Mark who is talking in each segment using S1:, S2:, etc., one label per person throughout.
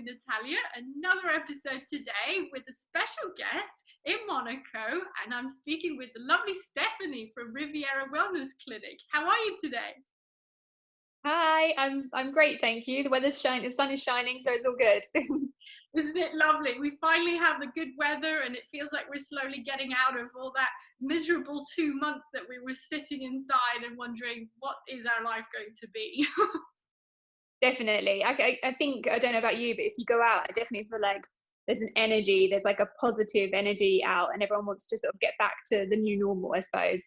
S1: with Natalia, another episode today with a special guest in Monaco, and I'm speaking with the lovely Stephanie from Riviera Wellness Clinic. How are you today?
S2: Hi, I'm great, thank you. The sun is shining, so it's all good.
S1: Isn't it lovely? We finally have the good weather, and it feels like we're slowly getting out of all that miserable 2 months that we were sitting inside and wondering, what is our life going to be?
S2: Definitely. I think, I don't know about you, but if you go out, I definitely feel like there's an energy, there's like a positive energy out, and everyone wants to sort of get back to the new normal, I suppose.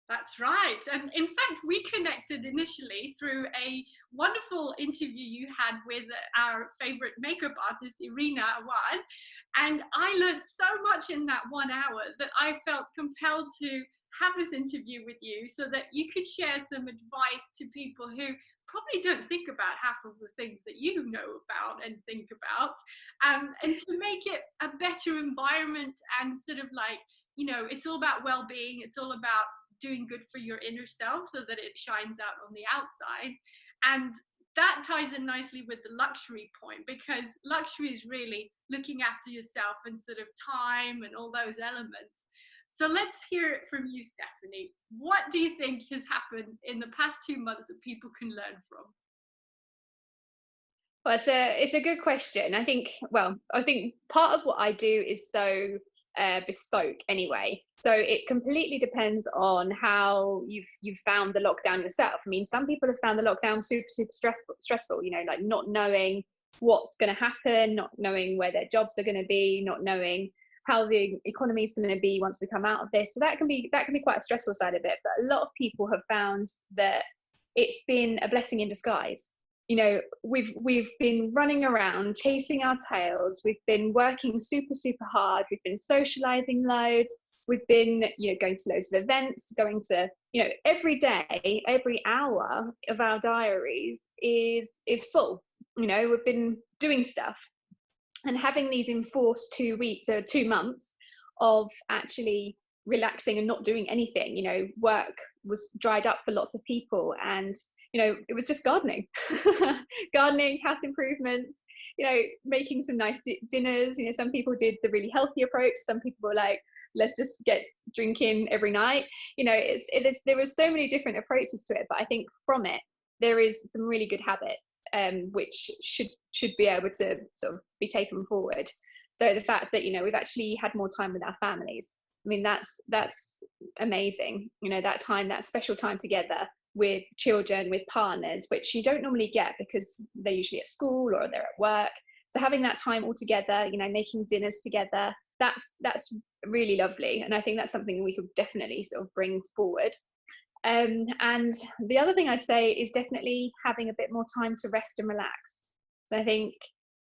S1: That's right. And in fact, we connected initially through a wonderful interview you had with our favorite makeup artist, Irina Awad. And I learned so much in that 1 hour that I felt compelled to have this interview with you so that you could share some advice to people who probably don't think about half of the things that you know about and think about, and to make it a better environment and sort of like, it's all about well-being. It's all about doing good for your inner self so that it shines out on the outside. And that ties in nicely with the luxury point, because luxury is really looking after yourself and sort of time and all those elements. So let's hear it from you, Stephanie. What do you think has happened in the past 2 months that people can learn from?
S2: Well, it's a good question. I think part of what I do is so bespoke anyway. So it completely depends on how you've found the lockdown yourself. I mean, some people have found the lockdown super stressful. Like not knowing what's going to happen, not knowing where their jobs are going to be, not knowing how the economy is going to be once we come out of this. So that can be quite a stressful side of it. But a lot of people have found that it's been a blessing in disguise. We've been running around chasing our tails. We've been working super hard. We've been socializing loads. We've been going to loads of events, going to every day, every hour of our diaries is full. We've been doing stuff, and having these enforced 2 weeks or 2 months of actually relaxing and not doing anything. Work was dried up for lots of people, and it was just gardening, house improvements, making some nice dinners. Some people did the really healthy approach. Some people were like, let's just get drinking every night. There were so many different approaches to it, but I think from it, there is some really good habits, which should be able to sort of be taken forward. So the fact that, we've actually had more time with our families. I mean, that's amazing. That special time together with children, with partners, which you don't normally get because they're usually at school or they're at work. So having that time all together, making dinners together, that's really lovely. And I think that's something we could definitely sort of bring forward. And the other thing I'd say is definitely having a bit more time to rest and relax. So I think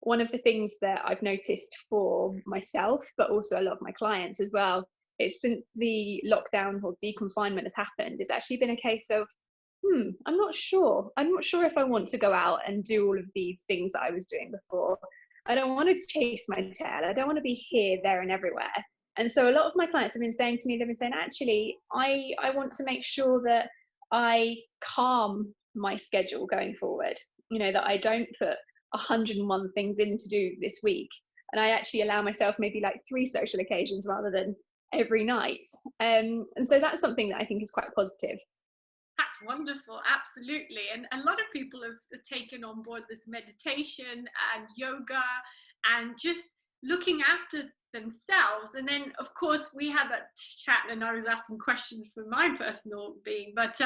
S2: one of the things that I've noticed for myself, but also a lot of my clients as well, is since the lockdown or deconfinement has happened, it's actually been a case of, I'm not sure if I want to go out and do all of these things that I was doing before. I don't want to chase my tail. I don't want to be here, there, and everywhere. And so a lot of my clients have been saying to me, they've been saying, actually, I want to make sure that I calm my schedule going forward, that I don't put 101 things in to do this week. And I actually allow myself maybe like 3 social occasions rather than every night. And so that's something that I think is quite positive.
S1: That's wonderful, absolutely. And a lot of people have taken on board this meditation and yoga and just looking after themselves. And then, of course, we had that chat and I was asking questions for my personal being, but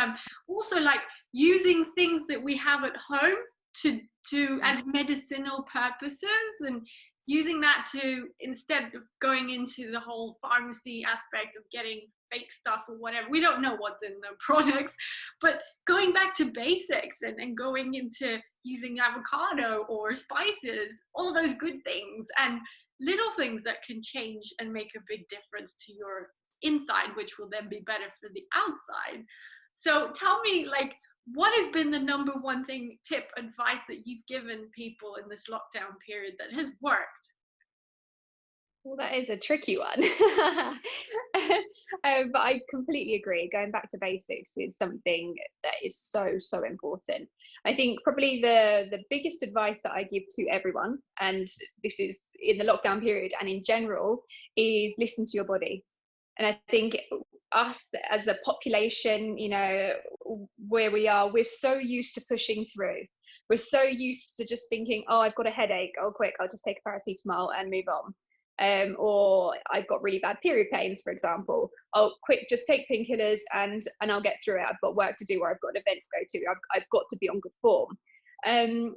S1: also like using things that we have at home to as medicinal purposes, and using that to, instead of going into the whole pharmacy aspect of getting fake stuff or whatever, we don't know what's in the products, but going back to basics and going into using avocado or spices, all those good things and little things that can change and make a big difference to your inside, which will then be better for the outside. So tell me, like, what has been the number one tip, advice that you've given people in this lockdown period that has worked?
S2: Well, that is a tricky one. But I completely agree. Going back to basics is something that is so, so important. I think probably the biggest advice that I give to everyone, and this is in the lockdown period and in general, is listen to your body. And I think us as a population, you know, where we are, we're so used to pushing through. We're so used to just thinking, oh, I've got a headache. Oh, quick, I'll just take a paracetamol and move on. Or I've got really bad period pains, for example. Oh, quick, just take painkillers and I'll get through it. I've got work to do, or I've got an event to go to. I've got to be on good form.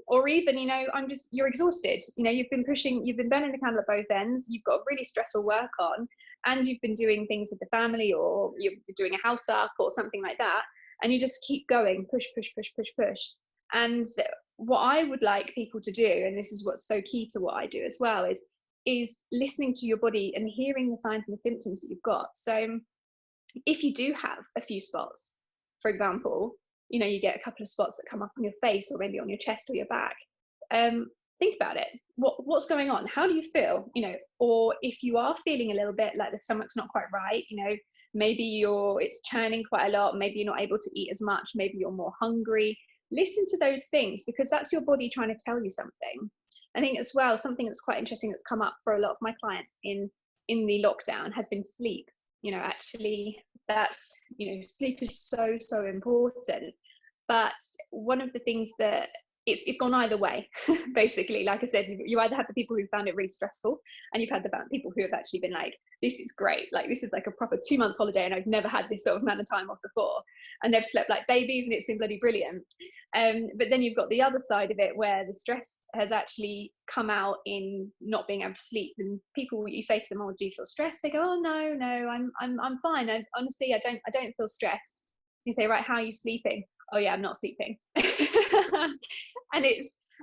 S2: Or even, you know, you're exhausted. You know, you've been burning the candle at both ends. You've got really stressful work on, and you've been doing things with the family, or you're doing a house up or something like that, and you just keep going, push, push, push, push, push. And what I would like people to do, and this is what's so key to what I do as well, is listening to your body and hearing the signs and the symptoms that you've got. So if you do have a few spots, for example, you know, you get a couple of spots that come up on your face or maybe on your chest or your back, think about it. What's going on? How do you feel? You know, or if you are feeling a little bit like the stomach's not quite right, you know, maybe it's churning quite a lot, maybe you're not able to eat as much, maybe you're more hungry. Listen to those things, because that's your body trying to tell you something. I think as well, something that's quite interesting that's come up for a lot of my clients in the lockdown has been sleep. You know, actually, sleep is so, so important. But one of the things that it's gone either way, basically. Like I said, you either have the people who found it really stressful, and you've had the people who have actually been like, this is great. Like, this is like a proper 2-month holiday, and I've never had this sort of amount of time off before. And they've slept like babies, and it's been bloody brilliant. But then you've got the other side of it, where the stress has actually come out in not being able to sleep. And people, you say to them, "Oh, do you feel stressed?" They go, "Oh, no, I'm fine. Honestly, I don't feel stressed." You say, "Right, how are you sleeping?" "Oh yeah, I'm not sleeping."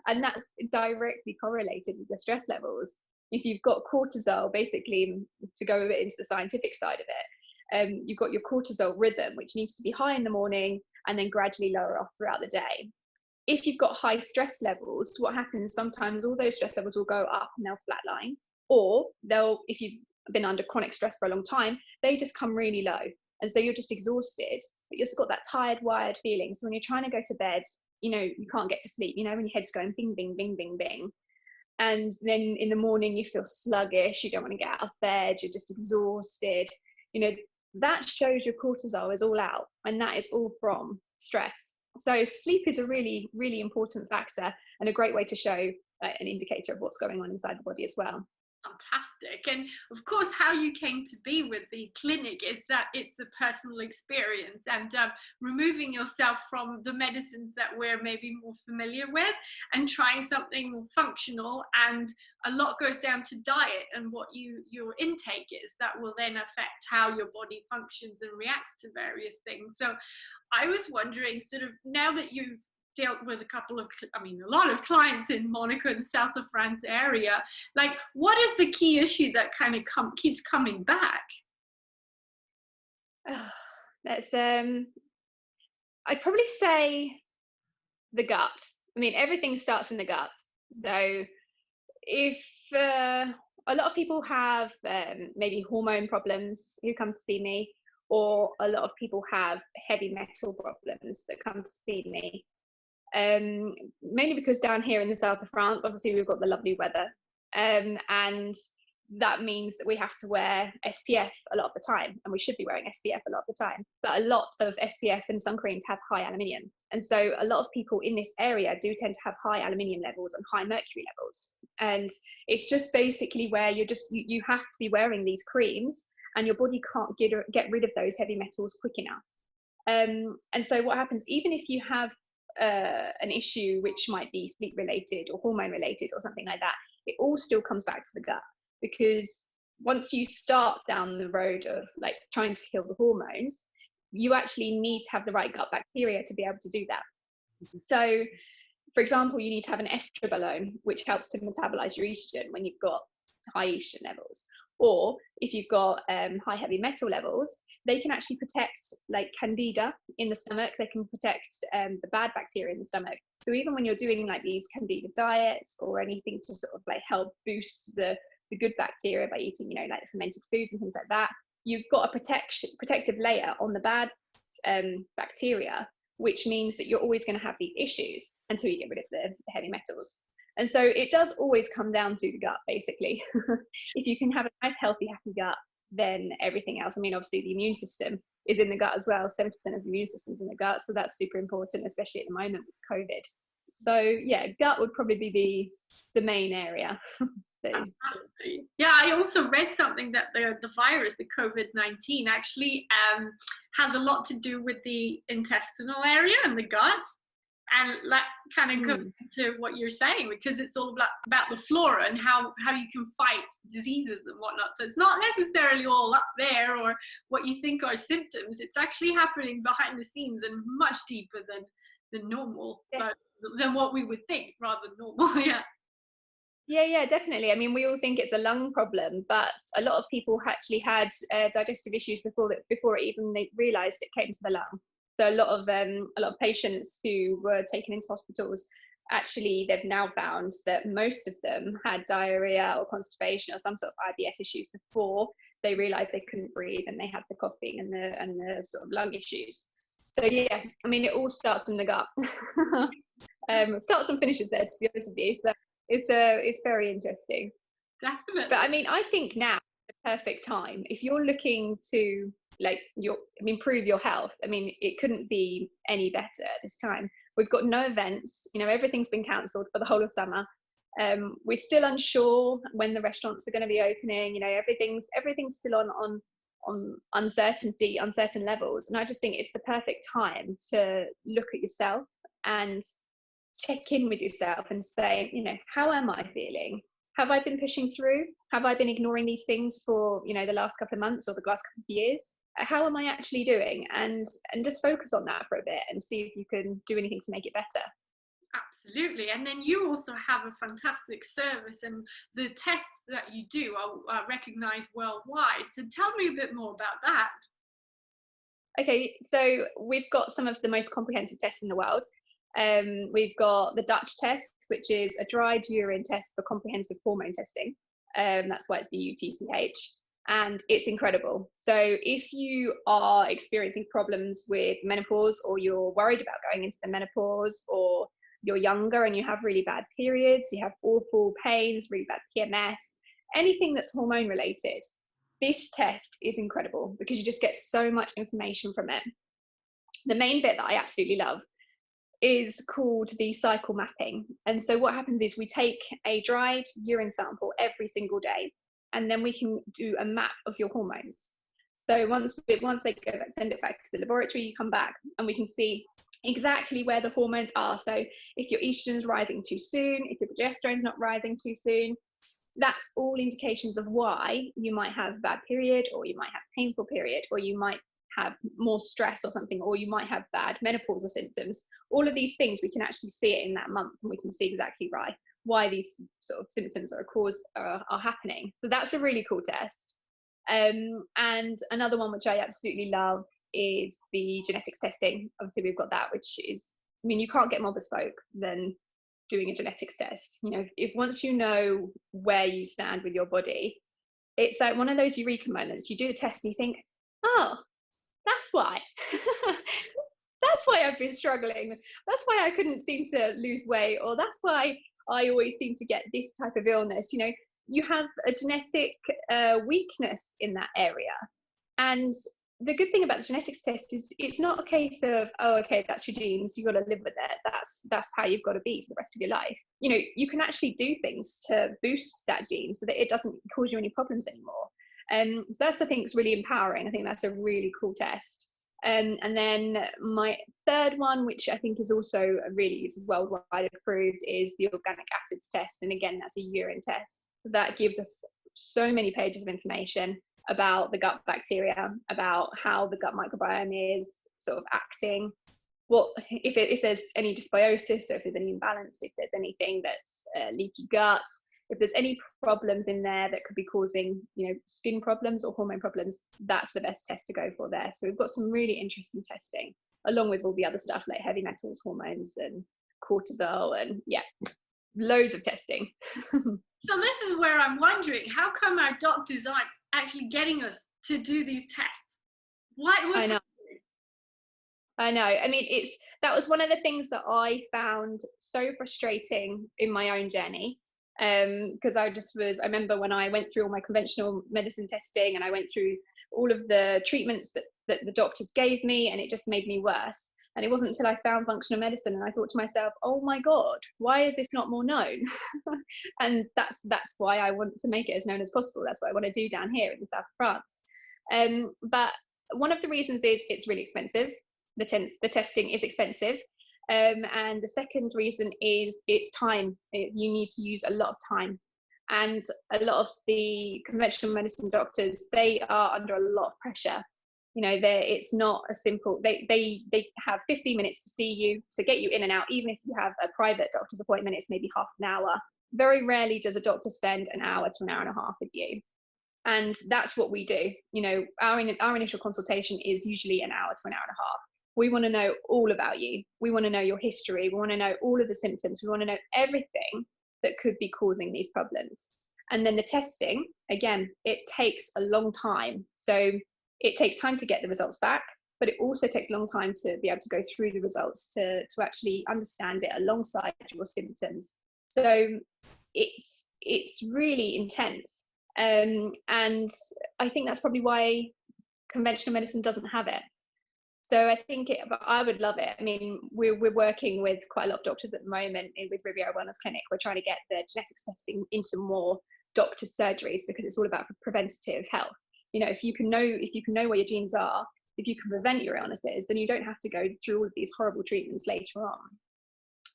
S2: and that's directly correlated with the stress levels. If you've got cortisol, basically, to go a bit into the scientific side of it, you've got your cortisol rhythm, which needs to be high in the morning and then gradually lower off throughout the day. If you've got high stress levels, what happens sometimes, all those stress levels will go up and they'll flatline, or if you've been under chronic stress for a long time, they just come really low. And so you're just exhausted, but you've just got that tired, wired feeling. So when you're trying to go to bed, you know, you can't get to sleep, you know, when your head's going bing, bing, bing, bing, bing. And then in the morning, you feel sluggish, you don't want to get out of bed, you're just exhausted. You know, that shows your cortisol is all out, and that is all from stress. So sleep is a really, really important factor, and a great way to show an indicator of what's going on inside the body as well.
S1: Fantastic. And of course, how you came to be with the clinic is that it's a personal experience, and removing yourself from the medicines that we're maybe more familiar with and trying something more functional. And a lot goes down to diet and what your intake is, that will then affect how your body functions and reacts to various things. So I was wondering, sort of, now that you've dealt with a lot of clients in Monaco and south of France area, like, what is the key issue that kind of keeps coming back?
S2: That's I'd probably say the gut. I mean, everything starts in the gut. So if a lot of people have maybe hormone problems who come to see me, or a lot of people have heavy metal problems that come to see me, mainly because down here in the south of France, obviously we've got the lovely weather, and that means that we have to wear SPF a lot of the time, and we should be wearing SPF a lot of the time. But a lot of SPF and sun creams have high aluminium, and so a lot of people in this area do tend to have high aluminium levels and high mercury levels. And it's just basically where you have to be wearing these creams, and your body can't get rid of those heavy metals quick enough. And so what happens, even if you have an issue which might be sleep related or hormone related or something like that, it all still comes back to the gut. Because once you start down the road of like trying to kill the hormones, you actually need to have the right gut bacteria to be able to do that. So for example, you need to have an estrobolome, which helps to metabolize your estrogen when you've got high estrogen levels. Or if you've got high heavy metal levels, they can actually protect like candida in the stomach. They can protect the bad bacteria in the stomach. So even when you're doing like these candida diets or anything to sort of like help boost the the good bacteria by eating, you know, like fermented foods and things like that. You've got a protective layer on the bad bacteria, which means that you're always going to have these issues until you get rid of the heavy metals. And so it does always come down to the gut, basically. If you can have a nice, healthy, happy gut, then everything else. I mean, obviously the immune system is in the gut as well. 70% of the immune system is in the gut. So that's super important, especially at the moment with COVID. So yeah, gut would probably be the main area.
S1: Yeah, I also read something that the virus, the COVID-19, actually has a lot to do with the intestinal area and the gut. And that kind of goes into what you're saying, because it's all about the flora and how you can fight diseases and whatnot. So it's not necessarily all up there or what you think are symptoms. It's actually happening behind the scenes and much deeper than normal, but than what we would think, rather normal.
S2: Yeah, definitely. I mean, we all think it's a lung problem, but a lot of people actually had digestive issues before it even they realised it came to the lung. So a lot of patients who were taken into hospitals, actually, they've now found that most of them had diarrhea or constipation or some sort of IBS issues before they realised they couldn't breathe and they had the coughing and the sort of lung issues. So yeah, I mean, it all starts in the gut. Starts and finishes there, to be honest with you. So it's very interesting.
S1: Definitely.
S2: But I mean, I think now is the perfect time if you're looking to improve your health. I mean, it couldn't be any better at this time. We've got no events, you know, everything's been cancelled for the whole of summer. We're still unsure when the restaurants are going to be opening. You know, everything's still on uncertain levels. And I just think it's the perfect time to look at yourself and check in with yourself and say, you know, how am I feeling? Have I been pushing through? Have I been ignoring these things for, you know, the last couple of months or the last couple of years? How am I actually doing? And just focus on that for a bit and see if you can do anything to make it better.
S1: Absolutely. And then you also have a fantastic service, and the tests that you do are recognized worldwide. So tell me a bit more about that.
S2: Okay, so we've got some of the most comprehensive tests in the world. We've got the Dutch test, which is a dried urine test for comprehensive hormone testing. That's why it's DUTCH, and it's incredible. So if you are experiencing problems with menopause, or you're worried about going into the menopause, or you're younger and you have really bad periods, you have awful pains, really bad PMS, anything that's hormone related, this test is incredible because you just get so much information from it. The main bit that I absolutely love is called the cycle mapping. And so what happens is we take a dried urine sample every single day, and then we can do a map of your hormones. So once they go back, send it back to the laboratory, you come back and we can see exactly where the hormones are. So if your estrogen is rising too soon, if your progesterone is not rising too soon, that's all indications of why you might have a bad period, or you might have a painful period, or you might have more stress or something, or you might have bad menopausal symptoms. All of these things, we can actually see it in that month, and we can see exactly why these sort of symptoms are happening. So that's a really cool test. And another one which I absolutely love is the genetics testing. Obviously we've got that, which is, I mean, you can't get more bespoke than doing a genetics test. You know, if once you know where you stand with your body, it's like one of those eureka moments. You do the test and you think, oh, that's why. That's why I've been struggling. That's why I couldn't seem to lose weight, or that's why I always seem to get this type of illness. You know, you have a genetic weakness in that area. And the good thing about the genetics test is it's not a case of, oh, okay, that's your genes, you got to live with it. That's how you've got to be for the rest of your life. You know, you can actually do things to boost that gene so that it doesn't cause you any problems anymore. So that's, I think, is really empowering. I think that's a really cool test. And then my third one, which I think is also is worldwide approved, is the organic acids test. And again, that's a urine test. So that gives us so many pages of information about the gut bacteria, about how the gut microbiome is sort of acting, what if there's any dysbiosis, so if there's any imbalance, if there's anything that's leaky gut, if there's any problems in there that could be causing, you know, skin problems or hormone problems, that's the best test to go for there. So we've got some really interesting testing, along with all the other stuff like heavy metals, hormones, and cortisol, and yeah, loads of testing.
S1: So this is where I'm wondering, how come our doctors aren't actually getting us to do these tests?
S2: I
S1: What's
S2: know. I know. I mean, that was one of the things that I found so frustrating in my own journey. Because I remember when I went through all my conventional medicine testing and I went through all of the treatments that the doctors gave me, and it just made me worse. And it wasn't until I found functional medicine and I thought to myself, oh my God, why is this not more known? And that's why I want to make it as known as possible. That's what I want to do down here in the south of France. But one of the reasons is it's really expensive. The testing is expensive. And the second reason is it's time. You need to use a lot of time. And a lot of the conventional medicine doctors, they are under a lot of pressure. You know, it's not a simple, they have 15 minutes to see you, to get you in and out. Even if you have a private doctor's appointment, it's maybe half an hour. Very rarely does a doctor spend an hour to an hour and a half with you. And that's what we do. You know, our initial consultation is usually an hour to an hour and a half. We want to know all about you. We want to know your history. We want to know all of the symptoms. We want to know everything that could be causing these problems. And then the testing, again, it takes a long time. So it takes time to get the results back, but it also takes a long time to be able to go through the results to actually understand it alongside your symptoms. So it's really intense. And I think that's probably why conventional medicine doesn't have it. So I think but I would love it. I mean, we're working with quite a lot of doctors at the moment with Riviera Wellness Clinic. We're trying to get the genetics testing into more doctor surgeries because it's all about preventative health. You know, if you can know where your genes are, if you can prevent your illnesses, then you don't have to go through all of these horrible treatments later on.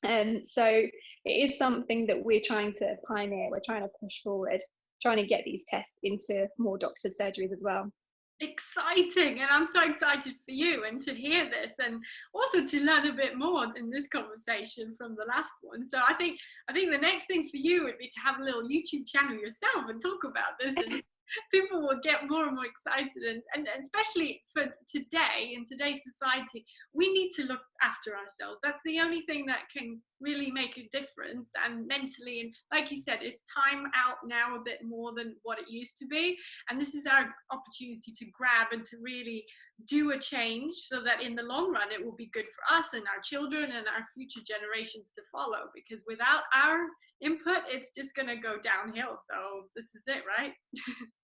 S2: And so it is something that we're trying to pioneer. We're trying to push forward, trying to get these tests into more doctor surgeries as well.
S1: Exciting, and I'm so excited for you and to hear this, and also to learn a bit more in this conversation from the last one. So I think the next thing for you would be to have a little YouTube channel yourself and talk about this, and people will get more and more excited, and especially for today, in today's society, we need to look after ourselves. That's the only thing that can really make a difference, and mentally, and like you said, it's time out now a bit more than what it used to be, and this is our opportunity to grab and to really do a change so that in the long run it will be good for us and our children and our future generations to follow, because without our input it's just going to go downhill. So this is it, right?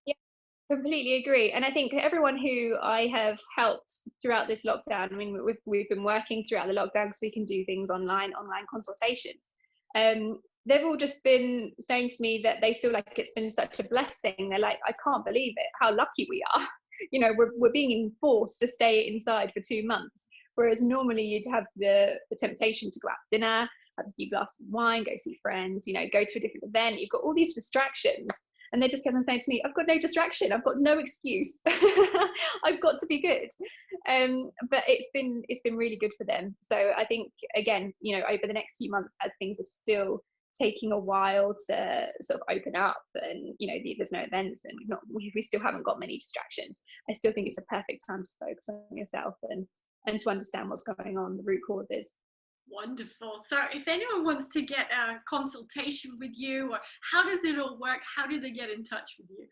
S2: Yeah, completely agree. And I think everyone who I have helped throughout this lockdown, I mean, we've been working throughout the lockdown because we can do things online consultations. They've all just been saying to me that they feel like it's been such a blessing. They're like, I can't believe it, how lucky we are. You know, we're being forced to stay inside for 2 months, whereas normally you'd have the temptation to go out for dinner, have a few glasses of wine, go see friends, you know, go to a different event. You've got all these distractions. And they just kept on saying to me, I've got no distraction. I've got no excuse. I've got to be good. But it's been really good for them. So I think, again, you know, over the next few months, as things are still taking a while to sort of open up, and, you know, there's no events and we still haven't got many distractions, I still think it's a perfect time to focus on yourself and to understand what's going on, the root causes.
S1: Wonderful. So if anyone wants to get a consultation with you, or how does it all work? How do they get in touch with you?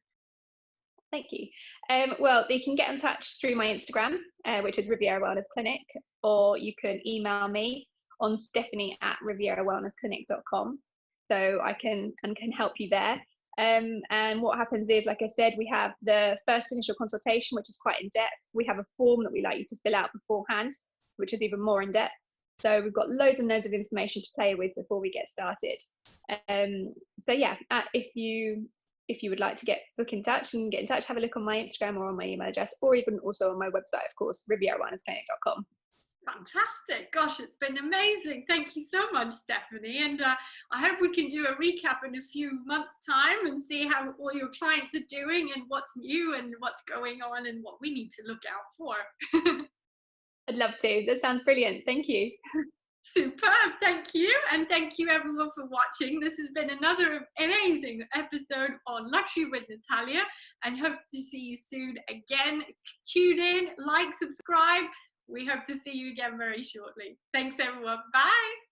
S2: Thank you. Well, they can get in touch through my Instagram, which is Riviera Wellness Clinic, or you can email me on stephanie@rivierawellnessclinic.com. So I can help you there. And what happens is, like I said, we have the first initial consultation, which is quite in depth. We have a form that we like you to fill out beforehand, which is even more in depth. So we've got loads and loads of information to play with before we get started. So yeah, if you would like to book in touch and get in touch, have a look on my Instagram or on my email address, or even also on my website, of course, rivierawellnessclinic.com.
S1: Fantastic. Gosh, it's been amazing. Thank you so much, Stephanie. And I hope we can do a recap in a few months' time and see how all your clients are doing and what's new and what's going on and what we need to look out for.
S2: I'd love to. That sounds brilliant. Thank you.
S1: Superb. Thank you. And thank you everyone for watching. This has been another amazing episode on Luxury with Natalia, and hope to see you soon again. Tune in, like, subscribe. We hope to see you again very shortly. Thanks everyone. Bye.